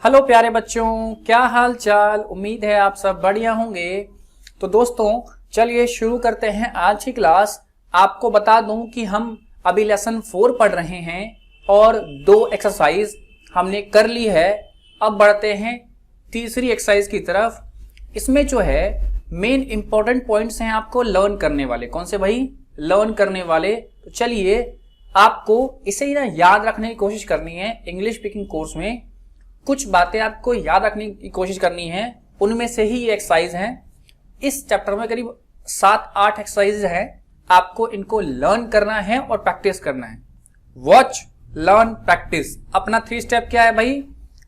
Hello प्यारे बच्चों, क्या हाल चाल। उम्मीद है आप सब बढ़िया होंगे। तो दोस्तों चलिए शुरू करते हैं आज की क्लास। आपको बता दूं कि हम अभी लेसन 4 पढ़ रहे हैं और 2 एक्सरसाइज हमने कर ली है। अब बढ़ते हैं तीसरी एक्सरसाइज की तरफ। इसमें जो है मेन इंपॉर्टेंट पॉइंट्स हैं आपको लर्न करने वाले। कौन से भाई? लर्न करने वाले। तो चलिए आपको इसे ना याद रखने की कोशिश करनी है। इंग्लिश स्पीकिंग कोर्स में कुछ बातें आपको याद रखने की कोशिश करनी है, उनमें से ही ये एक्सरसाइज हैं। इस चैप्टर में करीब 7-8 एक्सरसाइज हैं। आपको इनको लर्न करना है और प्रैक्टिस करना है। Watch, learn, practice. अपना 3 स्टेप क्या है भाई?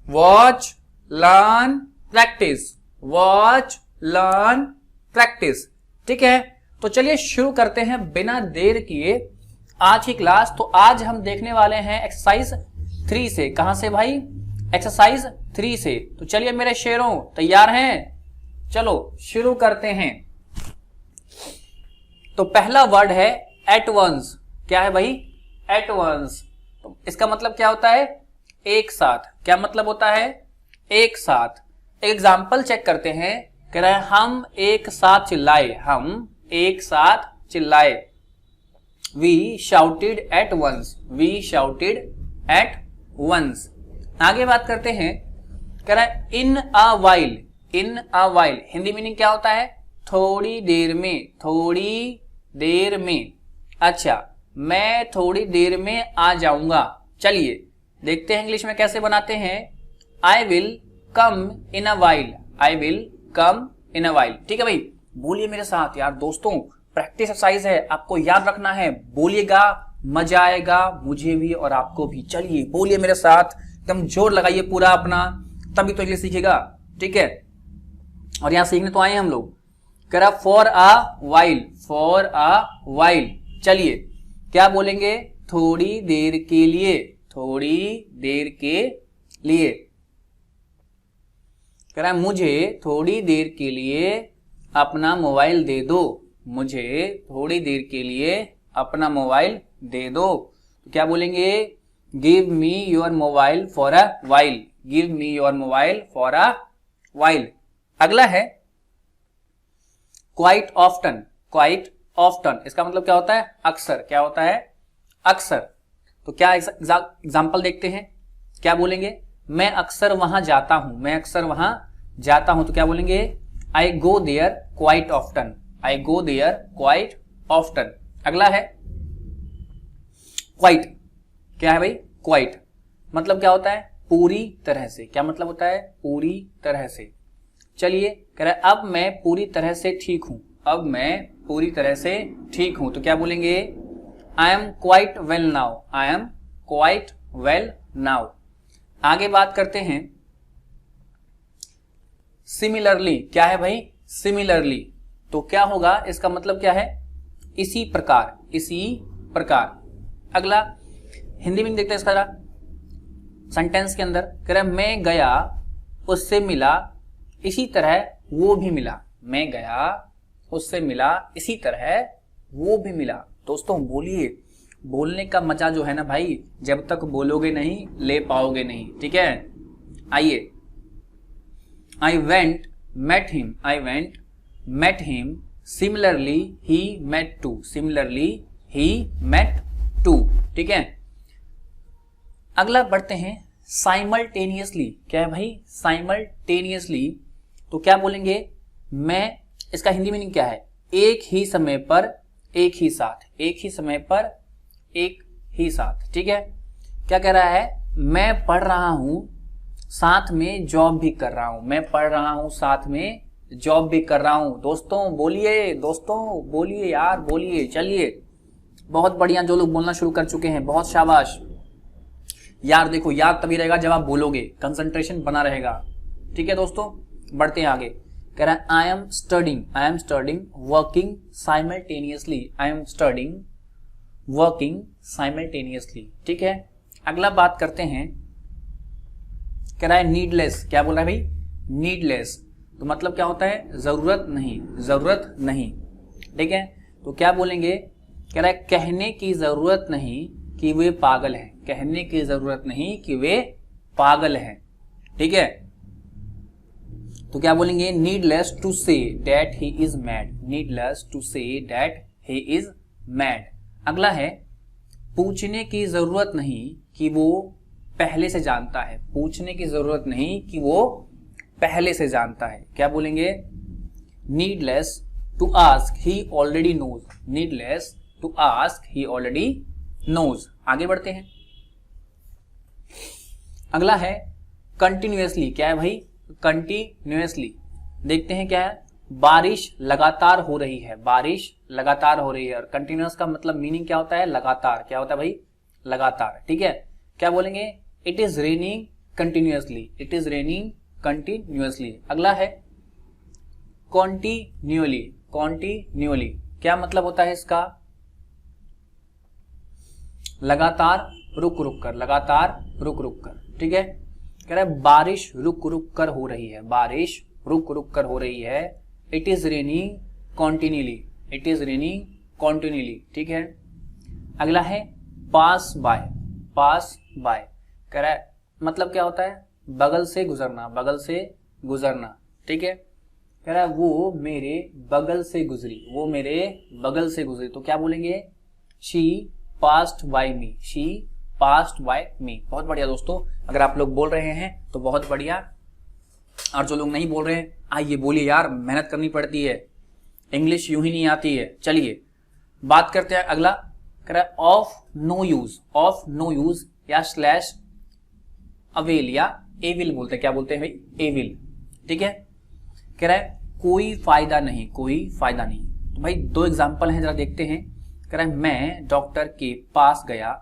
Watch, learn, practice. Watch, learn, practice. ठीक है, तो चलिए शुरू करते हैं बिना देर किए आज की क्लास। तो आज हम देखने वाले हैं एक्सरसाइज 3 से। कहां से भाई? एक्सरसाइज 3 से। तो चलिए मेरे शेरों, तैयार हैं? चलो शुरू करते हैं। तो पहला वर्ड है एट वंस। क्या है भाई? At once. तो इसका मतलब क्या होता है? एक साथ। क्या मतलब होता है? एक साथ। एग्जाम्पल चेक करते हैं। कह रहा है हम एक साथ चिल्लाए। हम एक साथ चिल्लाए। We shouted at once. We shouted at once. आगे बात करते हैं। कह रहा है in a while. In a while Hindi meaning क्या होता है? थोड़ी देर में। थोड़ी देर में। अच्छा, मैं थोड़ी देर में आ जाऊंगा। चलिए देखते हैं इंग्लिश में कैसे बनाते हैं। I will come in a while. I will come in a while. ठीक है भाई, बोलिए मेरे साथ यार दोस्तों। प्रैक्टिस एक्सरसाइज है, आपको याद रखना है। बोलिएगा, मजा आएगा मुझे भी और आपको भी। चलिए बोलिए मेरे साथ, एकदम जोर लगाइए पूरा अपना, तभी तो इंग्लिश सीखेगा। ठीक है, और यहां सीखने तो आए हम लोग। कह रहा for a while. For a while. चलिए क्या बोलेंगे? थोड़ी देर के लिए। थोड़ी देर के लिए। कह रहा मुझे थोड़ी देर के लिए अपना मोबाइल दे दो। मुझे थोड़ी देर के लिए अपना मोबाइल दे दो। तो क्या बोलेंगे? Give me your mobile for a while. Give me your mobile for a while. अगला है क्वाइट ऑफ्टन। क्वाइट ऑफ्टन इसका मतलब क्या होता है? अक्सर। क्या होता है? अक्सर। तो क्या एग्जाम्पल देखते हैं। क्या बोलेंगे? मैं अक्सर वहां जाता हूं। मैं अक्सर वहां जाता हूं। तो क्या बोलेंगे? I go there quite often. I go there quite often. अगला है क्वाइट। क्या है भाई? क्वाइट मतलब क्या होता है? पूरी तरह से। क्या मतलब होता है? पूरी तरह से। चलिए कह रहा है अब मैं पूरी तरह से ठीक हूं। अब मैं पूरी तरह से ठीक हूं। तो क्या बोलेंगे? I am quite well now. I am quite well now. आगे बात करते हैं सिमिलरली। क्या है भाई? सिमिलरली। तो क्या होगा? इसका मतलब क्या है? इसी प्रकार। इसी प्रकार। अगला हिंदी में देखते हैं इसका सेंटेंस के अंदर। कह रहा है मैं गया उससे मिला इसी तरह वो भी मिला। मैं गया उससे मिला इसी तरह वो भी मिला। दोस्तों बोलिए, बोलने का मजा जो है ना भाई, जब तक बोलोगे नहीं ले पाओगे नहीं। ठीक है, आइए। I went met him. I went met him. Similarly he met too. Similarly he met too. ठीक है, अगला बढ़ते हैं simultaneously. क्या है भाई? simultaneously। तो क्या बोलेंगे? मैं, इसका हिंदी मीनिंग क्या है? एक ही समय पर एक ही साथ। एक ही समय पर एक ही साथ। ठीक है, क्या कह रहा है? मैं पढ़ रहा हूं साथ में जॉब भी कर रहा हूं। मैं पढ़ रहा हूं साथ में जॉब भी कर रहा हूं। दोस्तों बोलिए, दोस्तों बोलिए यार, बोलिए। चलिए बहुत बढ़िया, जो लोग बोलना शुरू कर चुके हैं बहुत शाबाश यार। देखो याद तभी रहेगा जब आप बोलोगे, कंसंट्रेशन बना रहेगा। ठीक है दोस्तों, बढ़ते हैं आगे। कह रहा है I am studying. I am studying working simultaneously. I am studying working simultaneously. ठीक है, अगला बात करते हैं। कह रहा है नीडलेस। क्या बोल रहा है भाई? नीडलेस। तो मतलब क्या होता है? जरूरत नहीं। जरूरत नहीं। ठीक है, तो क्या बोलेंगे? कह रहा है कहने की जरूरत नहीं कि वे पागल हैं। कहने की जरूरत नहीं कि वे पागल हैं। ठीक है, तो क्या बोलेंगे, needless to say that he is mad, needless to say that he is mad. अगला है पूछने की जरूरत नहीं कि वो पहले से जानता है, पूछने की जरूरत नहीं कि वो पहले से जानता है। क्या बोलेंगे, needless to ask he already knows, needless to ask he already knows. आगे बढ़ते हैं, अगला है कंटिन्यूअसली। क्या है भाई, कंटिन्यूअसली। देखते हैं क्या है, बारिश लगातार हो रही है, बारिश लगातार हो रही है। और कंटिन्यूअस का मतलब मीनिंग क्या होता है, लगातार। क्या होता है भाई, लगातार। ठीक है, क्या बोलेंगे, it is raining continuously, it is raining continuously. अगला है कॉन्टिन्यूअली, कॉन्टिन्यूअली क्या मतलब होता है इसका, लगातार रुक रुक कर, लगातार रुक रुक कर। ठीक है, कह रहा है बारिश रुक रुक कर हो रही है, बारिश रुक रुक कर हो रही है। It is raining continuously, it is raining continuously. ठीक है, अगला है पास बाय, पास बाय कह रहा है मतलब क्या होता है, बगल से गुजरना, बगल से गुजरना। ठीक है, कह रहा है वो मेरे बगल से गुजरी, वो मेरे बगल से गुजरी। तो क्या बोलेंगे, she passed by me, she passed by me. बहुत बढ़िया दोस्तों, अगर आप लोग बोल रहे हैं तो बहुत बढ़िया, और जो लोग नहीं बोल रहे हैं आइए बोलिए यार, मेहनत करनी पड़ती है, इंग्लिश यूं ही नहीं आती है। चलिए बात करते हैं अगला, कह रहा है of no use, of no use या स्लैश अवेल या एविल बोलते हैं। क्या बोलते हैं भाई, एविल। ठीक है, कह रहा है कोई फायदा नहीं, कोई फायदा नहीं। तो भाई दो एग्जाम्पल हैं, जरा देखते हैं। कह रहा है मैं डॉक्टर के पास गया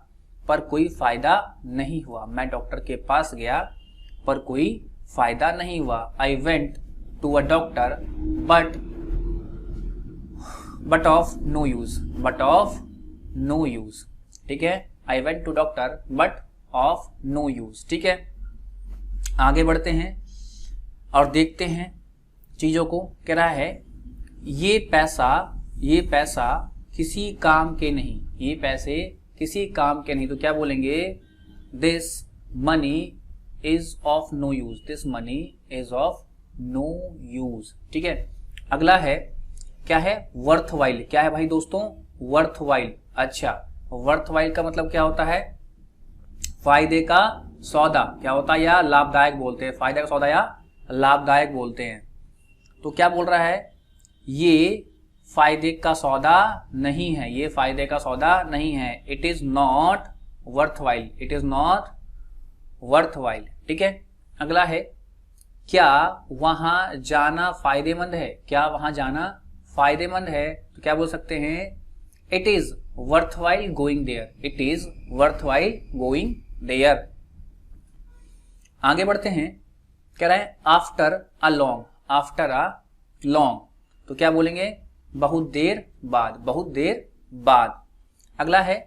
पर कोई फायदा नहीं हुआ, मैं डॉक्टर के पास गया पर कोई फायदा नहीं हुआ। I went to a doctor but of no use, but of no use. ठीक है, I went to doctor but of no use. ठीक है, आगे बढ़ते हैं और देखते हैं चीजों को। कह रहा है ये पैसा किसी काम के नहीं, ये पैसे किसी काम के नहीं। तो क्या बोलेंगे, this money is of no use, this money is of no use. ठीक है, अगला है क्या है, वर्थ वाइल। क्या है भाई दोस्तों, वर्थ वाइल। अच्छा, वर्थ वाइल का मतलब क्या होता है, फायदे का सौदा। क्या होता है, या लाभदायक बोलते हैं, फायदे का सौदा या लाभदायक बोलते हैं। तो क्या बोल रहा है, ये फायदे का सौदा नहीं है, ये फायदे का सौदा नहीं है। It is not worth while, it is not worth while. ठीक है, अगला है क्या वहां जाना फायदेमंद है, क्या वहां जाना फायदेमंद है। तो क्या बोल सकते हैं, it is worth while going there, it is worth while going there. आगे बढ़ते हैं, कह रहा है after a long, after a long. तो क्या बोलेंगे, बहुत देर बाद, बहुत देर बाद। अगला है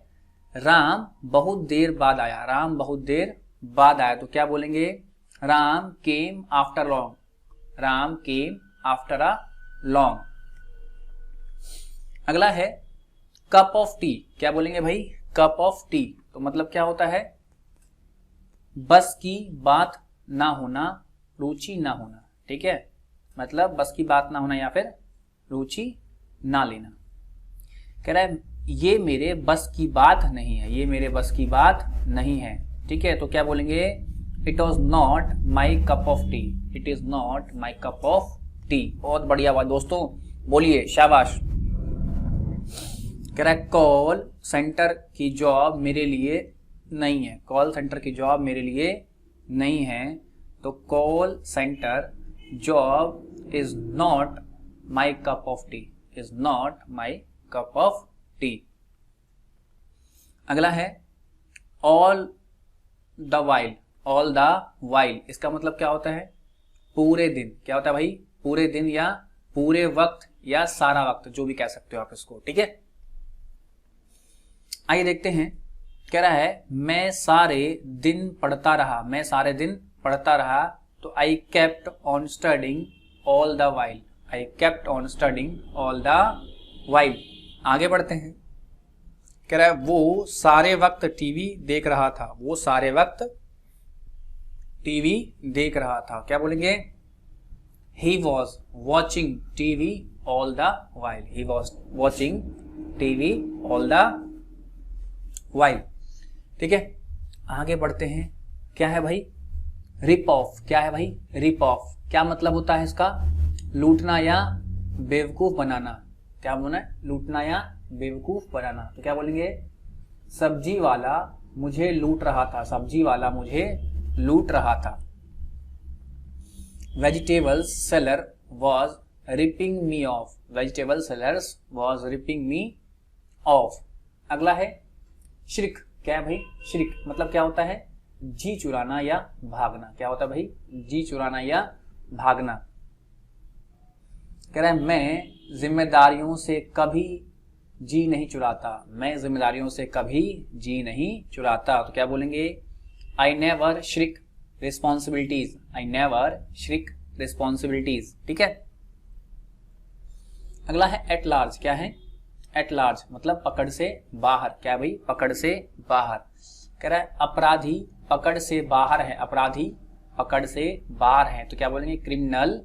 राम बहुत देर बाद आया, राम बहुत देर बाद आया। तो क्या बोलेंगे, Ram came after long, Ram came after a long. अगला है कप ऑफ टी। क्या बोलेंगे भाई, कप ऑफ टी। तो मतलब क्या होता है, बस की बात ना होना, रुचि ना होना। ठीक है, मतलब बस की बात ना होना या फिर रुचि ना लेना। कह रहा है ये मेरे बस की बात नहीं है, ये मेरे बस की बात नहीं है। ठीक है, तो क्या बोलेंगे, it was not my cup of T, it is not my cup of T. बहुत बढ़िया बात दोस्तों, बोलिए शाबाश। कह रहा है कॉल सेंटर की जॉब मेरे लिए नहीं है, कॉल सेंटर की जॉब मेरे लिए नहीं है। तो call centre job is not my cup of T, is not my cup of T. अगला है all the while, all the while. इसका मतलब क्या होता है, पूरे दिन। क्या होता है भाई, पूरे दिन या पूरे वक्त या सारा वक्त, जो भी कह सकते हो आप इसको। ठीक है, आइए देखते हैं। कह रहा है मैं सारे दिन पढ़ता रहा, मैं सारे दिन पढ़ता रहा। तो I kept on studying all the while, I kept on studying all the while. आगे बढ़ते हैं, कह रहा है वो सारे वक्त टीवी देख रहा था, वो सारे वक्त टीवी देख रहा था, क्या बोलेंगे? He was watching TV all the while, he was watching TV all the while. ठीक है, आगे बढ़ते हैं। क्या है भाई? Rip off. क्या है भाई? Rip off. क्या मतलब होता है इसका? लूटना या बेवकूफ बनाना। क्या बोलना है? लूटना या बेवकूफ बनाना। तो क्या बोलेंगे? सब्जी वाला मुझे लूट रहा था, सब्जी वाला मुझे लूट रहा था। Vegetable seller was ripping me of, vegetable sellers was ripping me of. अगला है श्रिक। क्या है भाई? श्रिक मतलब क्या होता है? जी चुराना या भागना। क्या होता है भाई? जी चुराना या भागना। कह रहा है मैं जिम्मेदारियों से कभी जी नहीं चुराता, मैं जिम्मेदारियों से कभी जी नहीं चुराता। तो क्या बोलेंगे? I never shirk responsibilities, I never shirk responsibilities. ठीक है, अगला है एट लार्ज। क्या है? एट लार्ज मतलब पकड़ से बाहर। क्या है भाई? पकड़ से बाहर। कह रहा है अपराधी पकड़ से बाहर है, अपराधी पकड़ से बाहर है। तो क्या बोलेंगे? Criminal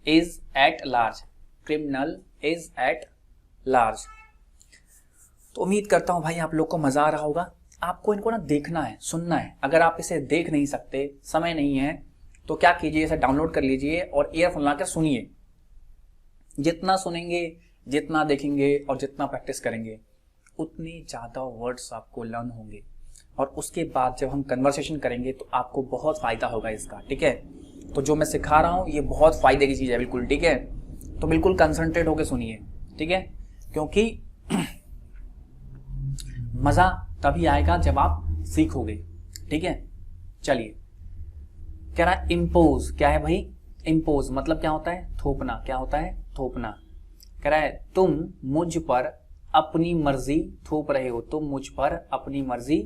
is at large, criminal is at large. तो उम्मीद करता हूं भाई आप लोग को मजा आ रहा होगा। आपको इनको ना देखना है, सुनना है। अगर आप इसे देख नहीं सकते, समय नहीं है, तो क्या कीजिए, इसे डाउनलोड कर लीजिए और ईयरफोन लगाकर सुनिए। जितना सुनेंगे, जितना देखेंगे और जितना प्रैक्टिस करेंगे, उतने ज़्यादा वर्ड्स आपको लर्न होंगे। और उसके बाद जब हम कन्वर्सेशन करेंगे तो आपको बहुत फ़ायदा होगा इसका। ठीक है, तो जो मैं सिखा रहा हूँ ये बहुत फ़ायदे की चीज़ है बिल्कुल। ठीक है, तो बिल्कुल कंसंट्रेट होकर सुनिए। ठीक है, क्योंकि मज़ा तभी आएगा जब आप सीखोगे। ठीक है, चलिए। कह रहा है इम्पोज। क्या है भाई? इम्पोज मतलब क्या होता है? थोपना। क्या होता है? थोपना। कह रहा है तुम मुझ पर अपनी मर्जी थोप रहे हो, तुम मुझ पर अपनी मर्जी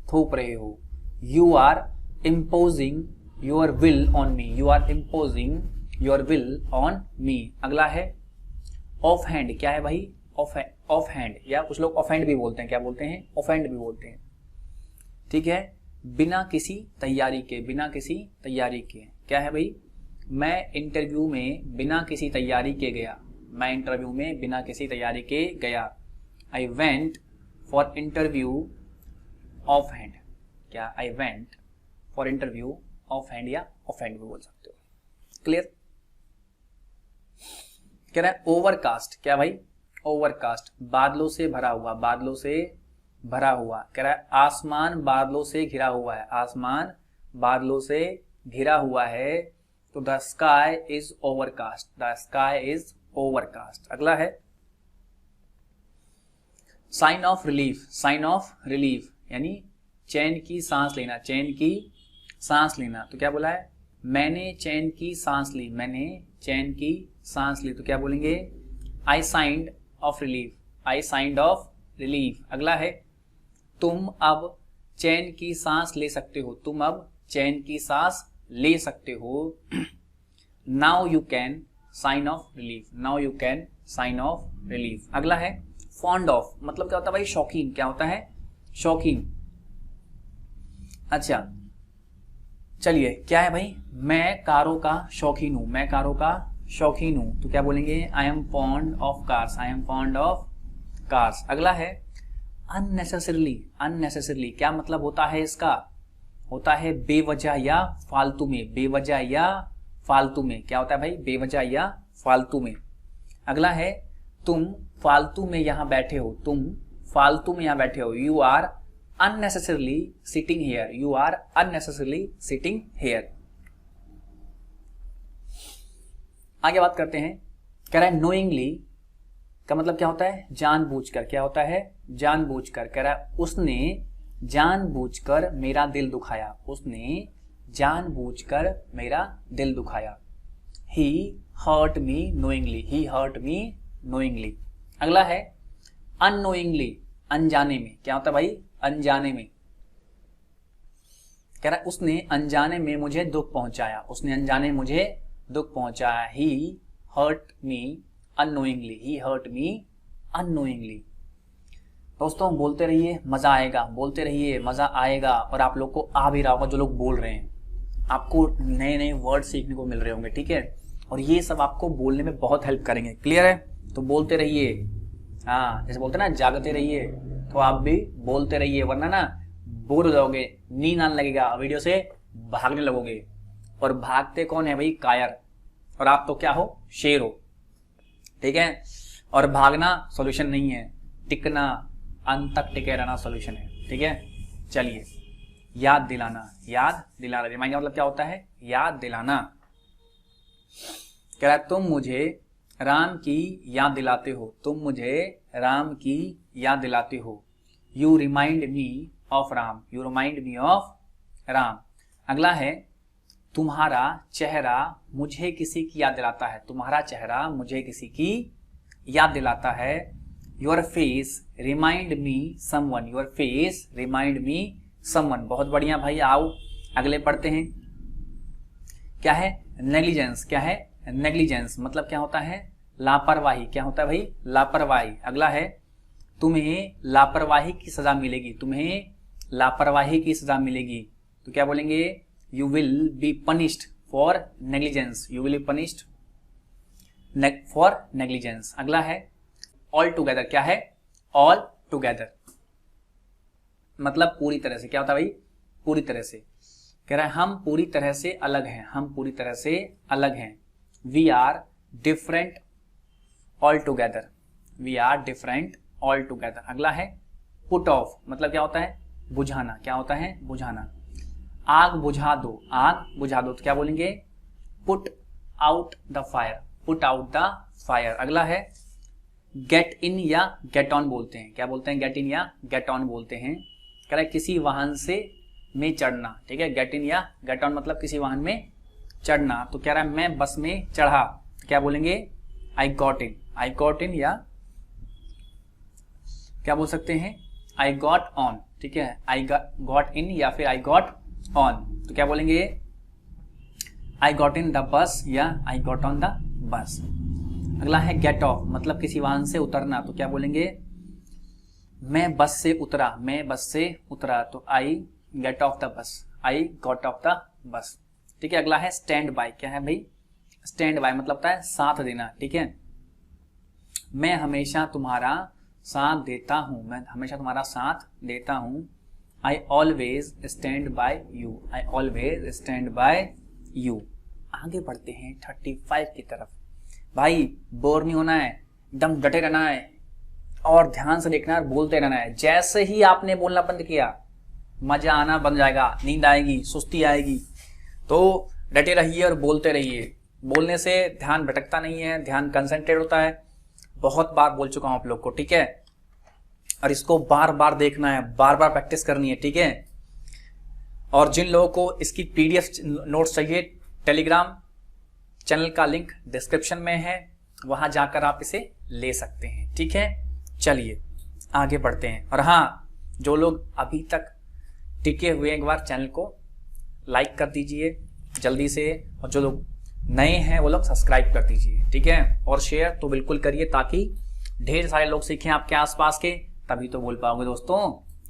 थोप रहे हो। You are imposing your will on me, you are imposing your will on me. अगला है ऑफ हैंड। क्या है भाई? ऑफ हैंड, या कुछ लोग ऑफेंड भी बोलते हैं। क्या बोलते हैं? ऑफेंड भी बोलते हैं। ठीक है, बिना किसी तैयारी के, बिना किसी तैयारी के। क्या है भाई? मैं इंटरव्यू में बिना किसी तैयारी के गया, मैं इंटरव्यू में बिना किसी तैयारी के गया। I went for interview offhand. क्या? I went for interview offhand या ऑफेंड भी बोल सकते हो। क्लियर? कह रहा है ओवरकास्ट। क्या भाई? ओवरकास्ट बादलों से भरा हुआ, बादलों से भरा हुआ। कह रहा है आसमान बादलों से घिरा हुआ है, आसमान बादलों से घिरा हुआ है। तो the sky is overcast, the sky is overcast. अगला है sign of relief, sign of relief यानी चैन की सांस लेना, चैन की सांस लेना। तो क्या बोला है? मैंने चैन की सांस ली, मैंने चैन की सांस ली। तो क्या बोलेंगे? I signed of relief, I signed of relief. अगला है तुम अब चैन की सांस ले सकते हो, तुम अब चैन की सांस ले सकते हो। Now you can sign of relief, now you can sign of relief. अगला है फॉन्ड ऑफ मतलब क्या होता है भाई? शौकीन। क्या होता है? शौकीन। अच्छा चलिए, क्या है भाई? मैं कारों का शौकीन हूं, मैं कारों का शौकीन हूं। तो क्या बोलेंगे? I am fond of cars, I am fond of cars. अगला है अननेसेसरली, अननेसेसरली क्या मतलब होता है इसका? होता है बेवजह या फालतू में, बेवजह या फालतू में। क्या होता है भाई? बेवजह या फालतू में। अगला है तुम फालतू में यहां बैठे हो, तुम फालतू में यहां बैठे हो। You are unnecessarily sitting here, you are unnecessarily sitting here. आगे बात करते हैं। कह रहा है नोइंगली का मतलब क्या होता है? जानबूझकर। क्या होता है? जानबूझकर। कह रहा है उसने जानबूझकर मेरा दिल दुखाया, उसने जानबूझकर मेरा दिल दुखाया। ही हर्ट मी नोइंगली, ही हर्ट मी नोइंगली। अगला है अननोइंगली, अनजाने में। क्या होता है भाई? अनजाने में। कह रहा है उसने अनजाने में मुझे दुख पहुंचाया, उसने अनजाने में मुझे दुख पहुंचाया। ही हर्ट मी अननोइंगली, ही हर्ट मी अननोइंगली। दोस्तों बोलते रहिए, मजा आएगा, बोलते रहिए, मजा आएगा। और आप लोग को आ भी रहा होगा, जो लोग बोल रहे हैं आपको नए नए वर्ड सीखने को मिल रहे होंगे, ठीक है, और ये सब आपको बोलने में बहुत हेल्प करेंगे। क्लियर है? तो बोलते रहिए। हाँ, जैसे बोलते हैं ना जागते रहिए, तो आप भी बोलते रहिए, वरना ना बोर हो जाओगे, नींद आने लगेगा, वीडियो से भागने लगोगे। और भागते कौन है भाई? कायर। और आप तो क्या हो? शेर हो। ठीक है? और भागना सॉल्यूशन नहीं है, टिकना, अंत तक टिके रहना सॉल्यूशन है। ठीक है? चलिए, याद दिलाना। याद दिलाना, रिमाइंडर मतलब क्या होता है? याद दिलाना। कह रहा है तुम मुझे राम की याद दिलाते हो, तुम मुझे राम की याद दिलाते हो। You remind me of Ram, you remind me of Ram. अगला है तुम्हारा चेहरा मुझे किसी की याद दिलाता है, तुम्हारा चेहरा मुझे किसी की याद दिलाता है। Your face remind me someone, your face remind me someone. बहुत बढ़िया भाई, आओ अगले पढ़ते हैं। क्या है? नेग्लिजेंस। क्या है? नेग्लिजेंस मतलब क्या होता है? लापरवाही। क्या होता है भाई? लापरवाही। अगला है तुम्हें लापरवाही की सजा मिलेगी, तुम्हें लापरवाही की सजा मिलेगी। तो क्या बोलेंगे? You will be punished for negligence, you will be punished for negligence. अगला है ऑल टुगेदर। क्या है? ऑल टुगेदर मतलब पूरी तरह से। क्या होता है भाई? पूरी तरह से। कह रहा है हम पूरी तरह से अलग हैं, हम पूरी तरह से अलग हैं। We are different all together, we are different all together. अगला है पुट ऑफ मतलब क्या होता है? बुझाना। क्या होता है? बुझाना। आग बुझा दो, आग बुझा दो। तो क्या बोलेंगे? Put out the fire, put out the fire. अगला है गेट इन या गेट ऑन बोलते हैं। क्या बोलते हैं? गेट इन या गेट ऑन बोलते हैं। कह रहा है किसी वाहन से में चढ़ना। ठीक है? गेट इन या गेट ऑन मतलब किसी वाहन में चढ़ना। तो कह रहा है मैं बस में चढ़ा। क्या बोलेंगे? I got in, I got in या क्या बोल सकते हैं? I got on. ठीक है? आई गॉट इन या फिर आई गॉट ऑन। तो क्या बोलेंगे? I got in the bus या I got on the bus. अगला है गेट ऑफ मतलब किसी वाहन से उतरना। तो क्या बोलेंगे? मैं बस से उतरा, मैं बस से उतरा। तो I get of the bus, I got off the bus. ठीक है? अगला है स्टैंड बाय। क्या है भाई? स्टैंड बाय मतलब होता है साथ देना। ठीक है? मैं हमेशा तुम्हारा साथ देता हूं, मैं हमेशा तुम्हारा साथ देता हूं। I always stand by you, I always stand by you. आगे बढ़ते हैं 35 की तरफ। भाई बोर नहीं होना है, एकदम डटे रहना है और ध्यान से देखना है, बोलते रहना है। जैसे ही आपने बोलना बंद किया मजा आना बंद जाएगा, नींद आएगी, सुस्ती आएगी। तो डटे रहिए और बोलते रहिए। बोलने से ध्यान भटकता नहीं है, ध्यान कंसंट्रेट होता है। बहुत बार बोल चुका हूं आप लोग को। ठीक है? और इसको बार बार देखना है, बार बार प्रैक्टिस करनी है। ठीक है? और जिन लोगों को इसकी पीडीएफ नोट्स चाहिए, टेलीग्राम चैनल का लिंक डिस्क्रिप्शन में है, वहां जाकर आप इसे ले सकते हैं। ठीक है? चलिए आगे बढ़ते हैं। और हाँ, जो लोग अभी तक टिके हुए एक बार चैनल को लाइक कर दीजिए जल्दी से, और जो लोग नए हैं वो लोग सब्सक्राइब कर दीजिए। ठीक है? और शेयर तो बिल्कुल करिए ताकि ढेर सारे लोग सीखें आपके आसपास के, तभी तो बोल पाओगे दोस्तों।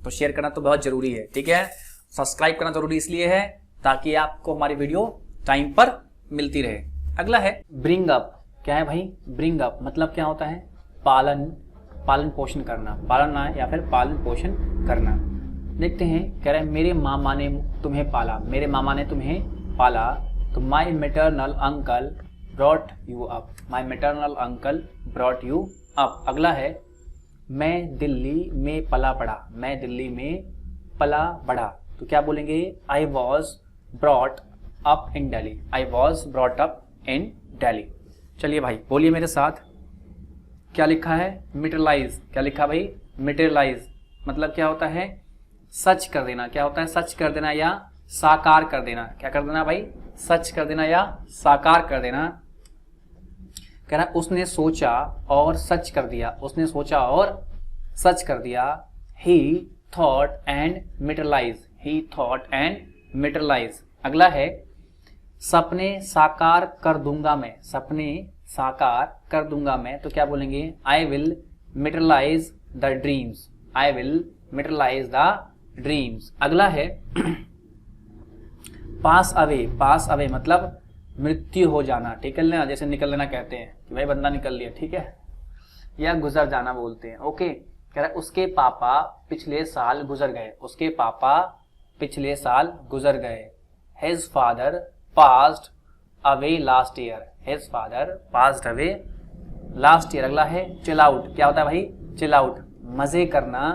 तो शेयर करना तो बहुत जरूरी है। ठीक है? सब्सक्राइब करना जरूरी इसलिए है ताकि आपको हमारी वीडियो टाइम पर मिलती रहे। अगला है ब्रिंग अप। क्या है भाई? ब्रिंग अप मतलब क्या होता है? पालन, पालन पोषण करना, पालना या फिर पालन पोषण करना। देखते हैं। कह रहे हैं मेरे मामा ने तुम्हें पाला, मेरे मामा ने तुम्हें पाला। तो my maternal uncle brought you up, my maternal uncle brought you up. अगला है मैं दिल्ली में पला पड़ा, मैं दिल्ली में पला बढ़ा। तो क्या बोलेंगे? I was brought up in Delhi, I was brought up in Delhi. चलिए भाई बोलिए मेरे साथ। क्या लिखा है? मिटरलाइज। क्या लिखा भाई? मिटरलाइज मतलब क्या होता है? सच कर देना। क्या होता है? सच कर देना या साकार कर देना। क्या कर देना भाई? सच कर देना या साकार कर देना। कह रहा उसने सोचा और सच कर दिया, उसने सोचा और सच कर दिया। He thought and materialise, he thought and materialise. अगला है सपने साकार कर दूंगा मैं, सपने साकार कर दूंगा मैं। तो क्या बोलेंगे? I will materialise the dreams, I will materialise the dreams. अगला है पास अवे मतलब मृत्यु हो जाना, ठीक है ना, जैसे निकल लेना कहते हैं कि भाई बंदा निकल लिया, ठीक है, या गुजर जाना बोलते हैं। ओके, कह रहा है उसके पापा पिछले साल गुजर गए, उसके पापा पिछले साल गुजर गए। His father passed away last year, his father passed away last year. अगला है चिल आउट, क्या होता है भाई, चिल आउट, मजे करना,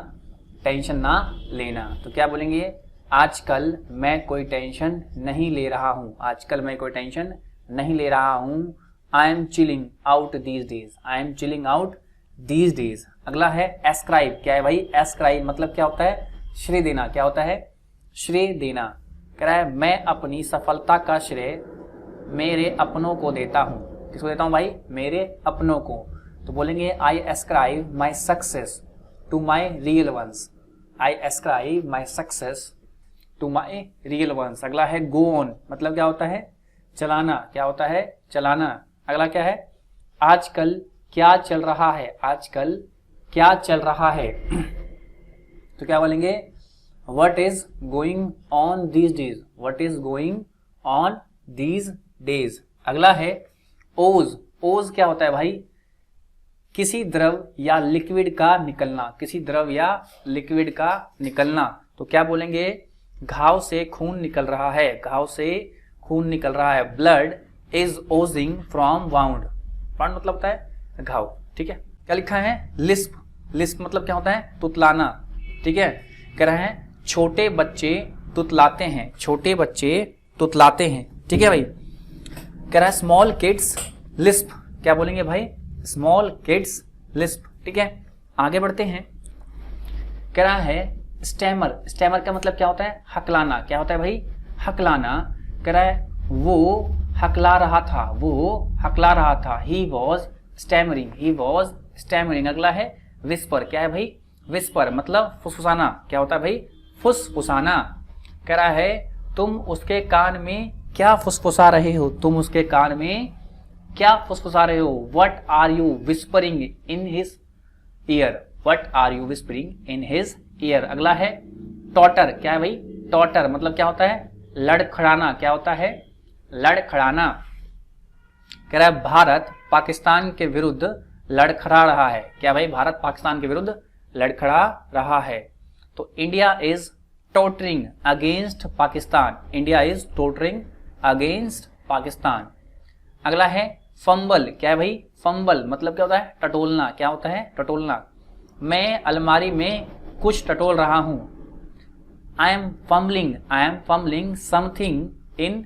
टेंशन ना लेना। तो क्या बोलेंगे, आजकल मैं कोई टेंशन नहीं ले रहा हूँ, आजकल मैं कोई टेंशन नहीं ले रहा हूँ। I am chilling out these days, I am chilling out these days. अगला है एस्क्राइब, क्या है भाई, एस्क्राइब मतलब क्या होता है, श्रेय देना, क्या होता है, श्रेय देना। कह रहा है मैं अपनी सफलता का श्रेय मेरे अपनों को देता हूँ, किसको देता हूँ भाई, मेरे अपनों को। तो बोलेंगे I ascribe my success to my real ones, I ascribe my success to my real ones. अगला है गो ऑन, मतलब क्या होता है, चलाना, क्या होता है, चलाना। अगला क्या है, आजकल क्या चल रहा है, आजकल क्या चल रहा है। तो क्या बोलेंगे, what is going on these days, what is going on these days. अगला है ओज, ओज क्या होता है भाई, किसी द्रव या लिक्विड का निकलना, किसी द्रव या लिक्विड का निकलना। तो क्या बोलेंगे, घाव से खून निकल रहा है, घाव से खून निकल रहा है। Blood is Ojing from wound, wound मतलब होता है घाव, ठीक है। क्या लिखा है, लिस्प, लिस्प मतलब क्या होता है, तुतलाना, ठीक है। कह रहा है छोटे बच्चे तुतलाते हैं, छोटे बच्चे तुतलाते हैं, ठीक है भाई। कह रहा है स्मॉल किड्स लिस्प, क्या बोलेंगे भाई, स्मॉल किड्स लिस्प, ठीक है। आगे बढ़ते हैं। कह रहा है स्टैमर, स्टैमर का मतलब क्या होता है, हकलाना, क्या होता है भाई, हकलाना। कह रहा है वो हकला रहा था, वो हकला रहा था। He was stammering, he was stammering. अगला है विस्पर, क्या है भाई, विस्पर मतलब फुसफुसाना, क्या होता है भाई, फुसफुसाना। कह रहा है तुम उसके कान में क्या फुसफुसा रहे हो, तुम उसके कान में क्या फुसफुसा रहे हो। What are you whispering in his ear, what are you whispering in his ear. अगला है टॉटर, क्या है भाई, टॉटर मतलब क्या होता है, लड़खड़ाना, क्या होता है, लड़खड़ाना। कह रहा है भारत पाकिस्तान के विरुद्ध लड़खड़ा रहा है, क्या भाई, भारत पाकिस्तान के विरुद्ध लड़खड़ा रहा है। तो India is tottering against Pakistan, India is tottering against Pakistan. अगला है फंबल, क्या है भाई, फंबल मतलब क्या होता है, टटोलना, क्या होता है, टटोलना। मैं अलमारी में कुछ टटोल रहा हूं। I am fumbling something in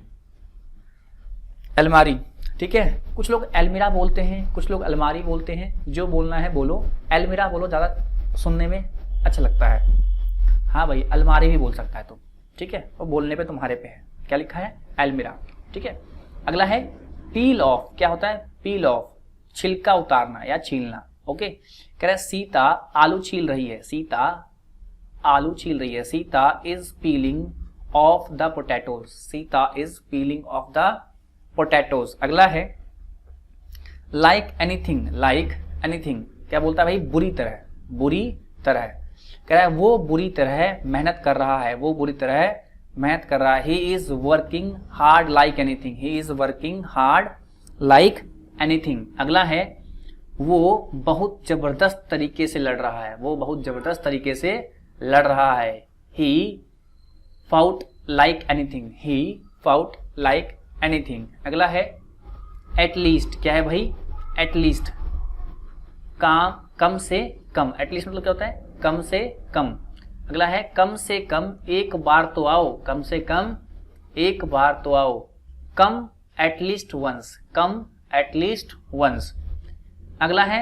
अलमारी, ठीक है। कुछ लोग अलमीरा बोलते हैं, कुछ लोग अलमारी बोलते हैं, जो बोलना है बोलो। अलमीरा बोलो, ज्यादा सुनने में अच्छा लगता है। हाँ भाई, अलमारी भी बोल सकता है तुम, ठीक है, और बोलने पे तुम्हारे पे है। क्या लिखा है, अलमीरा, ठीक है। अगला है पील ऑफ, क्या होता है, पील ऑफ छिलका उतारना या छीलना, ओके। कह रहा है सीता आलू छील रही है, सीता आलू छील रही है। Sita is piling of the potatoes, Sita is piling of the potatoes. अगला है लाइक एनीथिंग, लाइक एनीथिंग क्या बोलता है भाई, बुरी तरह, बुरी तरह। कह रहा है वो बुरी तरह मेहनत कर रहा है, वो बुरी तरह मेहनत कर रहा है। He is working hard like anything, he is working hard like anything. अगला है वो बहुत जबरदस्त तरीके से लड़ रहा है, वो बहुत जबरदस्त तरीके से लड़ रहा है। ही फाउट लाइक एनीथिंग, ही फाउट लाइक एनीथिंग। अगला है एटलीस्ट, क्या है भाई, एटलीस्ट कम से कम, एटलीस्ट मतलब क्या होता है, कम से कम। अगला है कम से कम एक बार तो आओ, कम से कम एक बार तो आओ। कम एटलीस्ट वंस, कम एटलीस्ट वंस। अगला है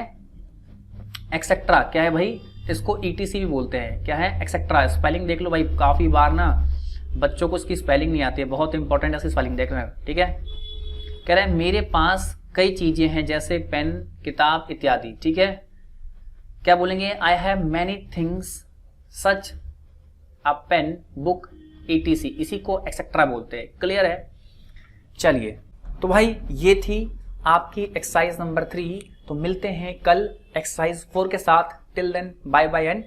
एक्सेट्रा, क्या है भाई, इसको ETC भी बोलते हैं, क्या है, एक्सेट्रा। स्पेलिंग देख लो भाई, काफी बार ना बच्चों को इसकी स्पेलिंग नहीं आती है, बहुत इंपॉर्टेंट है इसकी स्पेलिंग देखना, ठीक है। कह रहे हैं मेरे पास कई चीजें हैं जैसे पेन, किताब इत्यादि, ठीक है। क्या बोलेंगे, I have many things such a pen, book, ETC, इसी को एक्सेट्रा बोलते हैं। क्लियर है। चलिए, तो भाई ये थी आपकी एक्सरसाइज नंबर 3। तो मिलते हैं कल एक्सरसाइज 4 के साथ। Till then bye bye and